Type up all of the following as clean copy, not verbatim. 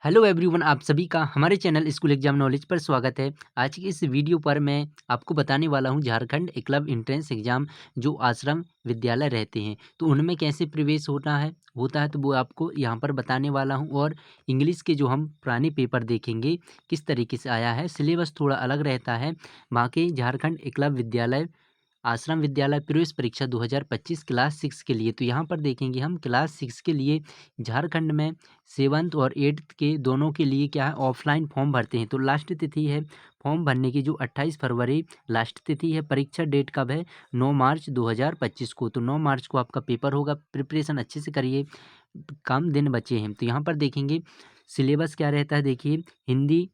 Hello everyone, आप सभी का हमारे चैनल स्कूल एग्जाम नॉलेज पर स्वागत है। आज की इस वीडियो पर मैं आपको बताने वाला हूं झारखंड एकलव्य एंट्रेंस एग्जाम जो आश्रम विद्यालय रहते हैं तो उनमें कैसे प्रवेश होता है तो वो आपको यहां पर बताने वाला हूं। और इंग्लिश के जो हम पुराने पेपर देखेंगे किस तरीके से आया है, सिलेबस थोड़ा अलग रहता है बाकी झारखंड एकलव्य विद्यालय आश्रम विद्यालय प्रवेश परीक्षा 2025 क्लास 6 के लिए। तो यहाँ पर देखेंगे हम क्लास 6 के लिए झारखंड में 7th और 8th के दोनों के लिए क्या है, ऑफलाइन फॉर्म भरते हैं। तो लास्ट तिथि है फॉर्म भरने की जो 28 फरवरी लास्ट तिथि है। परीक्षा डेट कब है, 9 मार्च 2025 को। तो 9 मार्च को आपका पेपर होगा। प्रिपरेशन अच्छे से करिए, कम दिन बचे हैं। तो यहाँ पर देखेंगे सिलेबस क्या रहता है। देखिए, हिंदी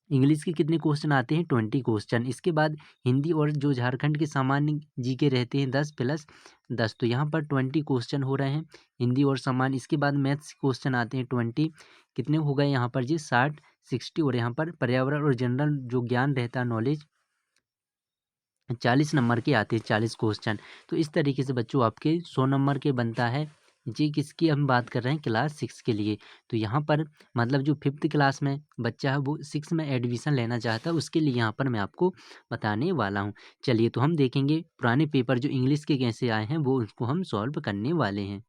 इंग्लिश के कितने क्वेश्चन आते हैं, 20 क्वेश्चन। इसके बाद हिंदी और जो झारखंड के सामान्य जीके रहते हैं 10+10। तो यहाँ पर 20 क्वेश्चन हो रहे हैं हिंदी और सामान्य। इसके बाद मैथ्स क्वेश्चन आते हैं 20। कितने हो गए यहाँ पर जी, 60 और यहाँ पर पर्यावरण और जनरल जो ज्ञान रहता है नॉलेज 40 नंबर के आते हैं, 40 क्वेश्चन। तो इस तरीके से बच्चों आपके 100 नंबर के बनता है जी। किसकी हम बात कर रहे हैं, क्लास 6 के लिए। तो यहाँ पर मतलब जो 5th क्लास में बच्चा है वो 6 में एडमिशन लेना चाहता है, उसके लिए यहाँ पर मैं आपको बताने वाला हूँ। चलिए, तो हम देखेंगे पुराने पेपर जो इंग्लिश के कैसे आए हैं वो उसको हम सॉल्व करने वाले हैं।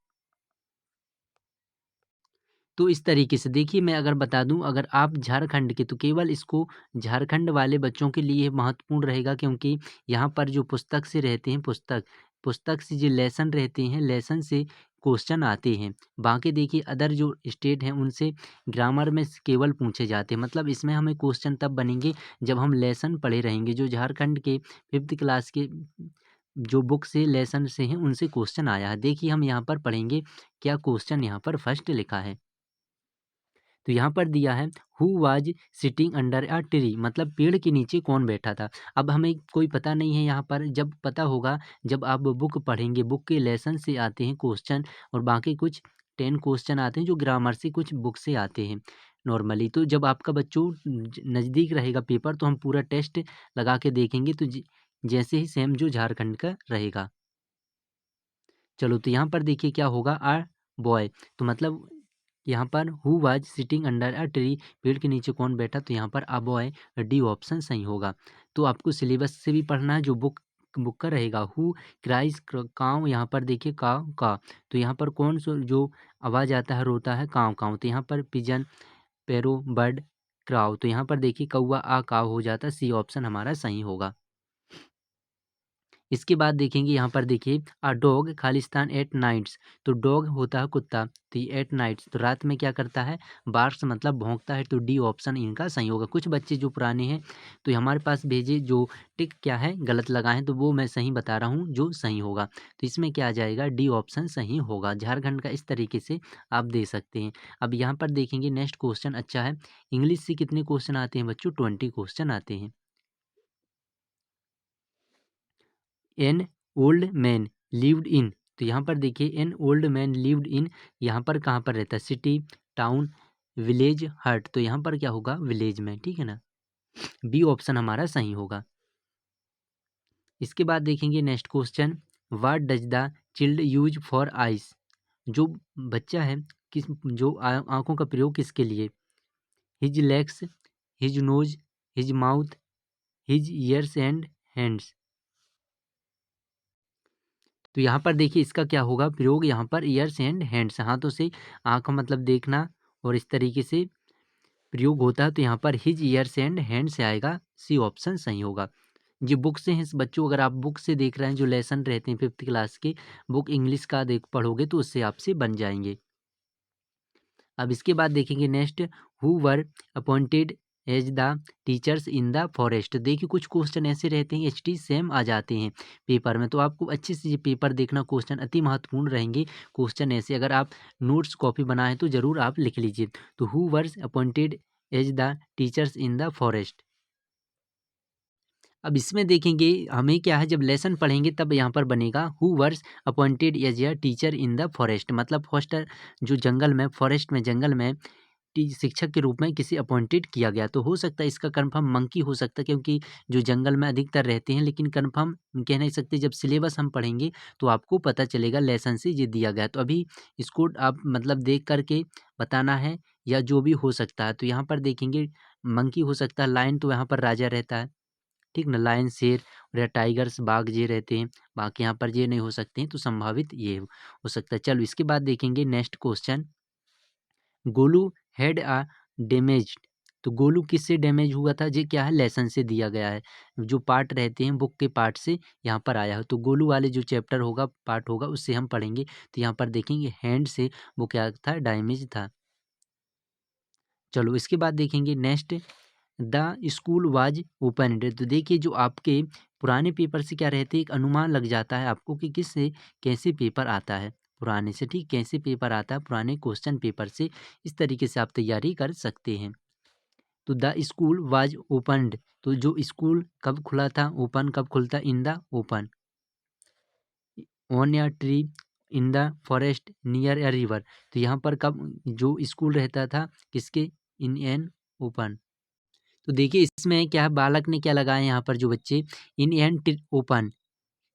तो इस तरीके से देखिए, मैं अगर बता दूं, अगर आप झारखंड के, तो केवल इसको झारखंड वाले बच्चों के लिए महत्वपूर्ण रहेगा, क्योंकि यहाँ पर जो पुस्तक से रहते हैं, पुस्तक से जो लेसन रहते हैं, लेसन से क्वेश्चन आते हैं। बाकी देखिए अदर जो स्टेट हैं उनसे ग्रामर में केवल पूछे जाते हैं। मतलब इसमें हमें क्वेश्चन तब बनेंगे जब हम लेसन पढ़े रहेंगे। जो झारखंड के 5th क्लास के जो बुक से लेसन से हैं उनसे क्वेश्चन आया है। देखिए हम यहाँ पर पढ़ेंगे क्या क्वेश्चन यहाँ पर फर्स्ट लिखा है। तो यहाँ पर दिया है, who was sitting under a tree, मतलब पेड़ के नीचे कौन बैठा था। अब हमें कोई पता नहीं है यहाँ पर, जब पता होगा जब आप बुक पढ़ेंगे, बुक के लेसन से आते हैं क्वेश्चन। और बाकी कुछ 10 क्वेश्चन आते हैं जो ग्रामर से कुछ बुक से आते हैं नॉर्मली। तो जब आपका बच्चों नज़दीक रहेगा पेपर तो हम पूरा टेस्ट लगा के देखेंगे, तो जैसे ही सेम जो झारखंड का रहेगा। चलो, तो यहाँ पर देखिए क्या होगा, आ बॉय। तो मतलब यहाँ पर who was sitting under a tree, पेड़ के नीचे कौन बैठा, तो यहाँ पर अ बॉय, डी ऑप्शन सही होगा। तो आपको सिलेबस से भी पढ़ना है, जो बुक बुक का रहेगा। हु क्राइज काव, यहाँ पर देखिए काव का। तो यहाँ पर कौन सा जो आवाज़ आता है, रोता है, काव काव। तो यहाँ पर पिजन, पेरो, बर्ड, क्राउ। तो यहाँ पर देखिए कौआ, आ काव हो जाता है, सी ऑप्शन हमारा सही होगा। इसके बाद देखेंगे यहाँ पर देखिए, अ डॉग खालिस्तान एट नाइट्स। तो डॉग होता है कुत्ता, तो ये एट नाइट्स तो रात में क्या करता है, बार्क्स मतलब भौंकता है। तो डी ऑप्शन इनका सही होगा। कुछ बच्चे जो पुराने हैं तो हमारे पास भेजे, जो टिक क्या है गलत लगाए, तो वो मैं सही बता रहा हूँ जो सही होगा। तो इसमें क्या आ जाएगा, डी ऑप्शन सही होगा। झारखंड का इस तरीके से आप दे सकते हैं। अब यहाँ पर देखेंगे नेक्स्ट क्वेश्चन अच्छा है। इंग्लिश से कितने क्वेश्चन आते हैं बच्चों, 20 क्वेश्चन आते हैं। An old man lived in. तो यहाँ पर देखिए an old man lived in, यहाँ पर कहाँ पर रहता है, सिटी, टाउन, विलेज, हर्ट। तो यहाँ पर क्या होगा, विलेज में, ठीक है ना। बी ऑप्शन हमारा सही होगा। इसके बाद देखेंगे next question, what does the chilled use for ice. जो बच्चा है किस, जो आंखों का प्रयोग किसके लिए, his legs, his nose, his mouth, his years and hands. तो यहाँ पर देखिए इसका क्या होगा प्रयोग, यहाँ पर ईयर्स एंड हैंड्स, हाथों से आँख मतलब देखना और इस तरीके से प्रयोग होता है। तो यहाँ पर हिज ईयर्स एंड हैंड्स से आएगा, सी ऑप्शन सही होगा। जो बुक से हैं बच्चों, अगर आप बुक से देख रहे हैं, जो लेसन रहते हैं 5th क्लास के, बुक इंग्लिश का देख पढ़ोगे तो उससे आपसे बन जाएंगे। अब इसके बाद देखेंगे next, who were appointed as the teachers in the forest. देखिए कुछ क्वेश्चन ऐसे रहते हैं एच टी सेम आ जाते हैं पेपर में, तो आपको अच्छे से ये पेपर देखना, क्वेश्चन अति महत्वपूर्ण रहेंगे। क्वेश्चन ऐसे अगर आप नोट्स कॉपी बनाए तो ज़रूर आप लिख लीजिए। तो who were appointed as the teachers in the forest. अब इसमें देखेंगे हमें क्या है, जब लेसन पढ़ेंगे तब यहाँ पर बनेगा, who were appointed as a teacher in the forest. मतलब फॉरेस्ट जो जंगल में, फॉरेस्ट में, जंगल में शिक्षक के रूप में किसी अपॉइंटेड किया गया। तो हो सकता है इसका कन्फर्म मंकी हो सकता है, क्योंकि जो जंगल में अधिकतर रहते हैं, लेकिन कन्फर्म कह नहीं सकते। जब सिलेबस हम पढ़ेंगे तो आपको पता चलेगा लेसन से ये दिया गया। तो अभी इसको आप मतलब देख करके बताना है या जो भी हो सकता है। तो यहाँ पर देखेंगे मंकी हो सकता है, लायन तो यहाँ पर राजा रहता है, ठीक ना, लायन शेर और या टाइगर्स बाघ ये रहते हैं, बाकी यहाँ पर ये नहीं हो सकते हैं। तो संभावित ये हो सकता है। चलो इसके बाद देखेंगे next question, Golu had a damaged. तो गोलू किससे डैमेज हुआ था? ये क्या है? लेसन से दिया गया है। जो पार्ट रहते हैं बुक के पार्ट से यहाँ पर आया है। तो गोलू वाले जो चैप्टर होगा, पार्ट होगा, उससे हम पढ़ेंगे। तो यहाँ पर देखेंगे हैंड से वो क्या था? डैमेज था। चलो इसके बाद देखेंगे next, the school was opened. तो देखिए जो आपके पुराने पेपर से क्या रहते हैं, एक अनुमान लग जाता है आपको कि किससे कैसे पेपर आता है पुराने से, ठीक, कैसे पेपर आता है पुराने क्वेश्चन पेपर से। इस तरीके से आप तैयारी कर सकते हैं। तो द स्कूल वाज ओपनड, तो जो स्कूल कब खुला था? ओपन कब खुलता? इन द ओपन, ऑन या tree, in the forest, near या रिवर। तो यहाँ पर कब जो स्कूल रहता था किसके? इन एन ओपन। तो देखिए इसमें क्या है, बालक ने क्या लगाया यहाँ पर जो बच्चे, इन एन ओपन।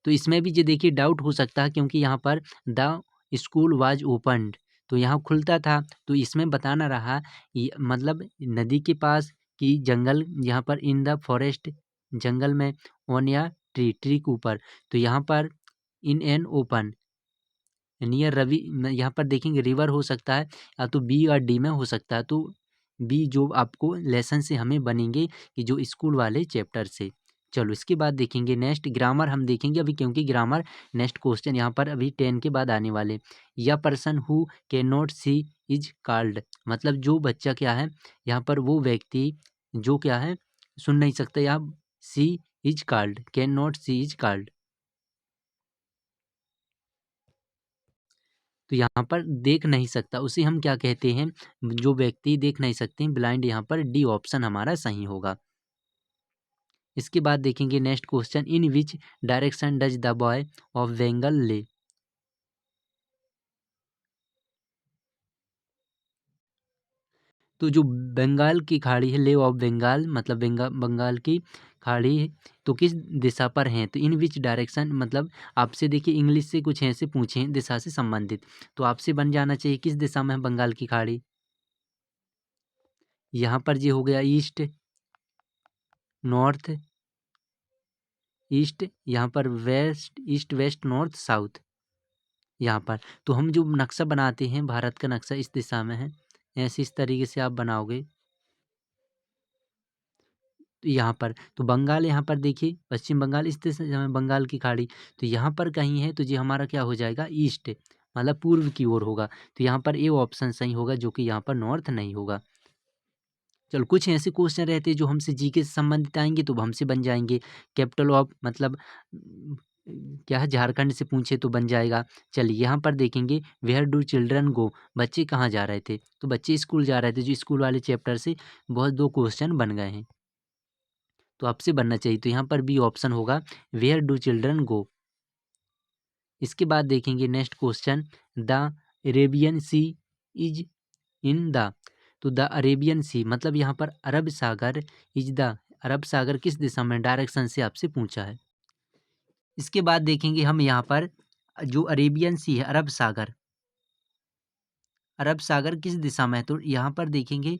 तो इसमें भी ये देखिए डाउट हो सकता है, क्योंकि यहाँ पर द स्कूल वाज ओपनड, तो यहाँ खुलता था। तो इसमें बताना रहा मतलब नदी के पास कि जंगल, यहाँ पर इन द फॉरेस्ट, जंगल में, ऑन या ट्री, ट्री के ऊपर। तो यहाँ पर in an open, near Ravi, यहाँ पर देखेंगे रिवर हो सकता है, या तो बी और डी में हो सकता है। तो बी जो आपको लेसन से हमें बनेंगे कि जो स्कूल वाले चैप्टर से। चलो इसके बाद देखेंगे नेक्स्ट, ग्रामर हम देखेंगे अभी, क्योंकि ग्रामर नेक्स्ट क्वेश्चन यहाँ पर अभी 10 के बाद आने वाले। या person who can not see is called, मतलब जो बच्चा क्या है यहाँ पर, वो व्यक्ति जो क्या है सुन नहीं सकता, या see is called, can not see is called. तो यहाँ पर देख नहीं सकता, उसे हम क्या कहते हैं? जो व्यक्ति देख नहीं सकते हैं, ब्लाइंड। यहाँ पर डी ऑप्शन हमारा सही होगा। इसके बाद देखेंगे next question, in which direction does the boy of Bengal ले। तो जो बंगाल की खाड़ी है, ले ऑफ बंगाल, मतलब बंगाल की खाड़ी है, तो किस दिशा पर है? तो इन विच डायरेक्शन, मतलब आपसे देखिए इंग्लिश से कुछ ऐसे पूछे हैं दिशा से संबंधित, तो आपसे बन जाना चाहिए किस दिशा में है बंगाल की खाड़ी। यहाँ पर ये हो गया ईस्ट, नॉर्थ, ईस्ट, यहाँ पर west, east west north south, यहाँ पर। तो हम जो नक्शा बनाते हैं, भारत का नक्शा इस दिशा में है, ऐसे इस तरीके से आप बनाओगे। तो यहाँ पर तो बंगाल, यहाँ पर देखिए पश्चिम बंगाल, इस दिशा में बंगाल की खाड़ी, तो यहाँ पर कहीं है, तो ये हमारा क्या हो जाएगा? ईस्ट, मतलब पूर्व की ओर होगा। तो यहाँ पर ए ऑप्शन सही होगा, जो कि यहाँ पर नॉर्थ नहीं होगा। चलो कुछ ऐसे क्वेश्चन रहते हैं जो हमसे जीके से संबंधित आएंगे, तो हमसे बन जाएंगे। कैपिटल ऑफ, मतलब क्या है, झारखंड से पूछे तो बन जाएगा। चलिए यहाँ पर देखेंगे, वेयर डू चिल्ड्रन गो, बच्चे कहाँ जा रहे थे? तो बच्चे स्कूल जा रहे थे, जो स्कूल वाले चैप्टर से बहुत दो क्वेश्चन बन गए हैं, तो आपसे बनना चाहिए। तो यहाँ पर बी ऑप्शन होगा, वेयर डू चिल्ड्रन गो। इसके बाद देखेंगे next question, the Arabian sea is in the. तो द अरेबियन सी, मतलब यहाँ पर अरब सागर, इज द, अरब सागर किस दिशा में, डायरेक्शन से आपसे पूछा है। इसके बाद देखेंगे हम यहाँ पर जो अरेबियन सी है, अरब सागर, अरब सागर किस दिशा में है? तो यहाँ पर देखेंगे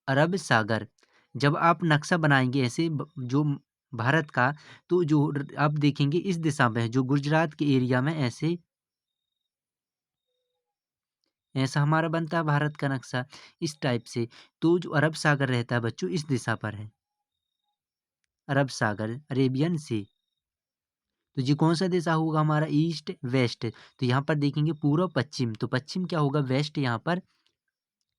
अरब सागर। जब आप नक्शा बनाएंगे ऐसे जो भारत का, तो जो आप देखेंगे इस दिशा में है, जो गुजरात के एरिया में, ऐसे ऐसा हमारा बनता है भारत का नक्शा इस टाइप से। तो जो अरब सागर रहता है बच्चों, इस दिशा पर है अरब सागर, अरेबियन सी। तो ये कौन सा दिशा होगा हमारा? East west. तो यहाँ पर देखेंगे पूर्व पश्चिम, तो पश्चिम क्या होगा? वेस्ट। यहाँ पर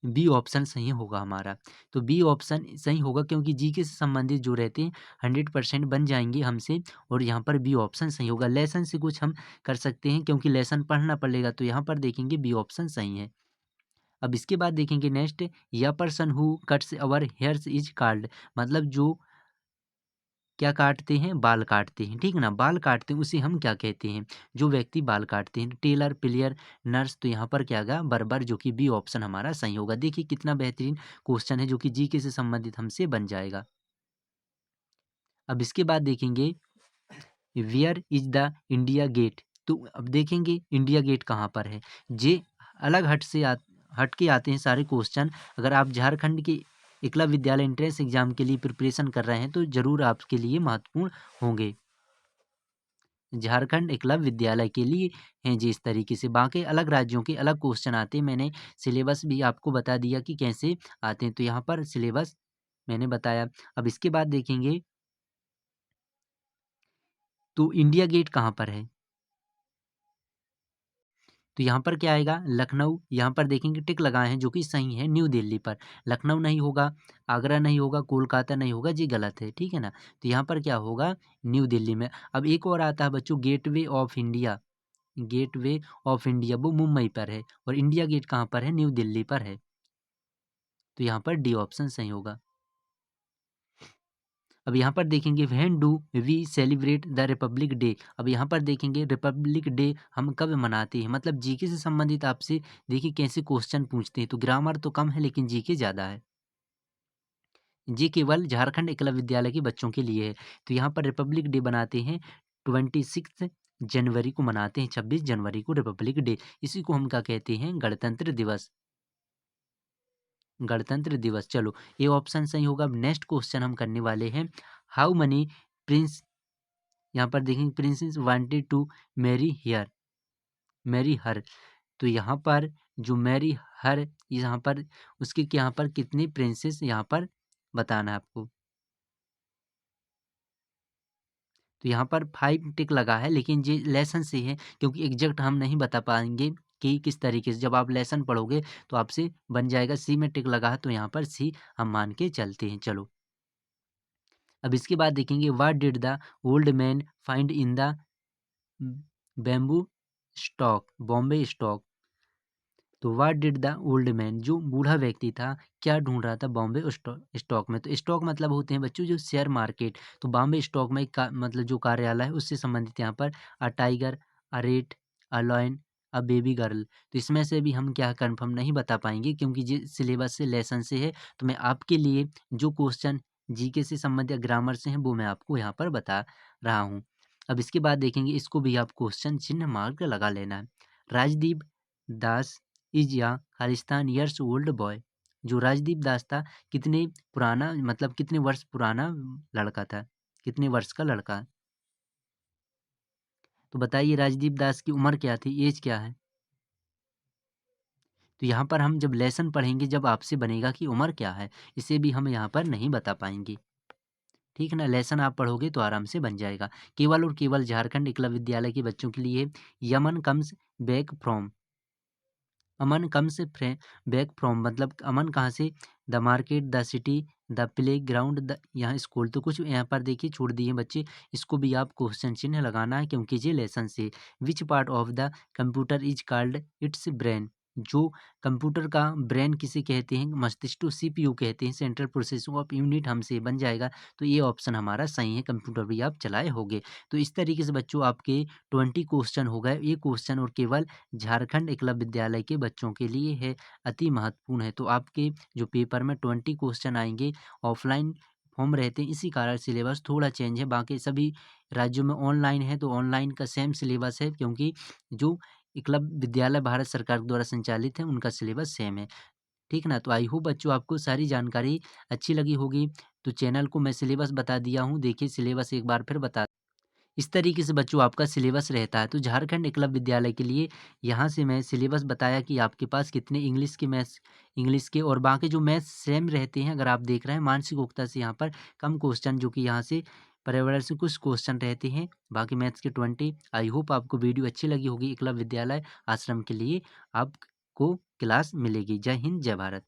बी ऑप्शन सही होगा हमारा। तो बी ऑप्शन सही होगा, क्योंकि जीके से संबंधित जो रहते हैं 100% बन जाएंगे हमसे, और यहाँ पर बी ऑप्शन सही होगा। लेसन से कुछ हम कर सकते हैं, क्योंकि लेसन पढ़ना पड़ेगा, तो यहाँ पर देखेंगे बी ऑप्शन सही है। अब इसके बाद देखेंगे नेक्स्ट, या person who cuts our hairs is called, मतलब जो क्या काटते हैं? बाल काटते हैं, ठीक है ना? बाल काटते हैं उसे हम क्या कहते हैं? जो व्यक्ति बाल काटते हैं, टेलर, प्लेयर, नर्स। तो यहाँ पर क्या आएगा? बर्बर, जो कि बी ऑप्शन हमारा सही होगा। देखिए कितना बेहतरीन क्वेश्चन है जो कि जीके से संबंधित हमसे बन जाएगा। अब इसके बाद देखेंगे where is the India Gate. तो अब देखेंगे इंडिया गेट कहाँ पर है। जे अलग हट के आते हैं सारे क्वेश्चन। अगर आप झारखंड के एकलव्य विद्यालय एंट्रेंस एग्जाम के लिए प्रिपरेशन कर रहे हैं तो जरूर आपके लिए महत्वपूर्ण होंगे। झारखंड एकलव्य विद्यालय के लिए हैं जी इस तरीके से। बाकी अलग राज्यों के अलग क्वेश्चन आते हैं। मैंने सिलेबस भी आपको बता दिया कि कैसे आते हैं। तो यहाँ पर सिलेबस मैंने बताया। अब इसके बाद देखेंगे तो इंडिया गेट कहाँ पर है। तो यहाँ पर क्या आएगा? लखनऊ। यहाँ पर देखेंगे टिक लगाए हैं जो कि सही है, न्यू दिल्ली पर। लखनऊ नहीं होगा, आगरा नहीं होगा, कोलकाता नहीं होगा, जी गलत है, ठीक है ना? तो यहाँ पर क्या होगा? न्यू दिल्ली में। अब एक और आता है बच्चों, gateway of India. Gateway of India वो मुंबई पर है और इंडिया गेट कहाँ पर है? न्यू दिल्ली पर है। तो यहाँ पर डी ऑप्शन सही होगा। अब यहाँ पर देखेंगे when do we celebrate the Republic Day. अब यहाँ पर देखेंगे रिपब्लिक डे हम कब मनाते हैं, मतलब जीके से संबंधित आपसे देखिए कैसे क्वेश्चन पूछते हैं। तो ग्रामर तो कम है लेकिन जीके ज़्यादा है। जी केवल झारखंड एकलव्य विद्यालय के बच्चों के लिए है। तो यहाँ पर रिपब्लिक डे बनाते हैं 26 जनवरी को मनाते हैं, 26 जनवरी को रिपब्लिक डे। इसी को हम क्या कहते हैं? गणतंत्र दिवस। गणतंत्र दिवस। चलो ये ऑप्शन सही होगा। अब नेक्स्ट क्वेश्चन हम करने वाले हैं, हाउ मनी प्रिंस। यहाँ पर देखेंगे princess wanted to marry here, marry her. तो यहाँ पर जो मैरी हर, यहाँ पर उसके यहाँ पर कितने प्रिंसेस यहाँ पर बताना है आपको। तो यहाँ पर 5 टिक लगा है लेकिन ये लेसन से है क्योंकि एग्जैक्ट हम नहीं बता पाएंगे कि किस तरीके से। जब आप लेसन पढ़ोगे तो आपसे बन जाएगा। सी में टिक लगा है तो यहाँ पर सी हम मान के चलते हैं। चलो अब इसके बाद देखेंगे what did the old man find in the bamboo stalk, bamboo stalk. तो what did the old man, जो बूढ़ा व्यक्ति था क्या ढूंढ रहा था बॉम्बे स्टॉक में। तो स्टॉक मतलब होते हैं बच्चों जो शेयर मार्केट। तो बॉम्बे स्टॉक में मतलब जो कार्यालय है उससे संबंधित यहाँ पर a tiger, a rate, a lion, a baby girl. तो इसमें से भी हम क्या कंफर्म नहीं बता पाएंगे क्योंकि ये सिलेबस से लेसन से है। तो मैं आपके लिए जो क्वेश्चन जीके से संबंधित ग्रामर से हैं वो मैं आपको यहाँ पर बता रहा हूँ। अब इसके बाद देखेंगे इसको भी आप क्वेश्चन चिन्ह मार्क लगा लेना है। राजदीप दास इज या खालिस्तान ईयर्स ओल्ड बॉय। जो राजदीप दास था कितने पुराना, मतलब कितने वर्ष पुराना लड़का था, कितने वर्ष का लड़का। तो बताइए राजदीप दास की उम्र क्या थी, एज क्या है। तो यहाँ पर हम जब लेसन पढ़ेंगे जब आपसे बनेगा कि उम्र क्या है, इसे भी हम यहाँ पर नहीं बता पाएंगे, ठीक है ना? लेसन आप पढ़ोगे तो आराम से बन जाएगा। केवल और केवल झारखंड एकलव्य विद्यालय के बच्चों के लिए Yemen comes back from. Aman comes back from मतलब अमन कहाँ से? The market, the city, the play ground, the यहाँ स्कूल। तो कुछ यहाँ पर देखिए छोड़ दिए बच्चे, इसको भी आप क्वेश्चन चिन्ह लगाना है क्योंकि ये लेसन से। Which part of the computer is called its brain. जो कंप्यूटर का ब्रेन किसे कहते हैं? मस्तिष्क, टू सीपीयू कहते हैं, सेंट्रल प्रोसेसिंग ऑफ यूनिट हमसे बन जाएगा। तो ये ऑप्शन हमारा सही है, कंप्यूटर भी आप चलाए होगे। तो इस तरीके से बच्चों आपके 20 क्वेश्चन हो गए। ये क्वेश्चन और केवल झारखंड एकलव्य विद्यालय के बच्चों के लिए है, अति महत्वपूर्ण है। तो आपके जो पेपर में 20 क्वेश्चन आएंगे, ऑफलाइन फॉर्म रहते हैं इसी कारण सिलेबस थोड़ा चेंज है। बाकी सभी राज्यों में ऑनलाइन है तो ऑनलाइन का सेम सिलेबस है क्योंकि जो एकलव्य विद्यालय भारत सरकार द्वारा संचालित है उनका सिलेबस सेम है, ठीक ना? तो आई होप बच्चों आपको सारी जानकारी अच्छी लगी होगी। तो चैनल को मैं सिलेबस बता दिया हूँ, देखिए सिलेबस एक बार फिर बता। इस तरीके से बच्चों आपका सिलेबस रहता है। तो झारखंड एकलव्य विद्यालय के लिए यहाँ से मैं सिलेबस बताया कि आपके पास कितने इंग्लिश के मैथ्स, इंग्लिश के और बाकी जो मैथ्स सेम रहते हैं। अगर आप देख रहे हैं मानसिक से यहाँ पर कम क्वेश्चन, जो कि यहाँ से पर्यावरण से कुछ क्वेश्चन रहते हैं, बाकी मैथ्स के 20। आई होप आपको वीडियो अच्छी लगी होगी। एकलव्य विद्यालय आश्रम के लिए आपको क्लास मिलेगी। जय हिंद, जय भारत।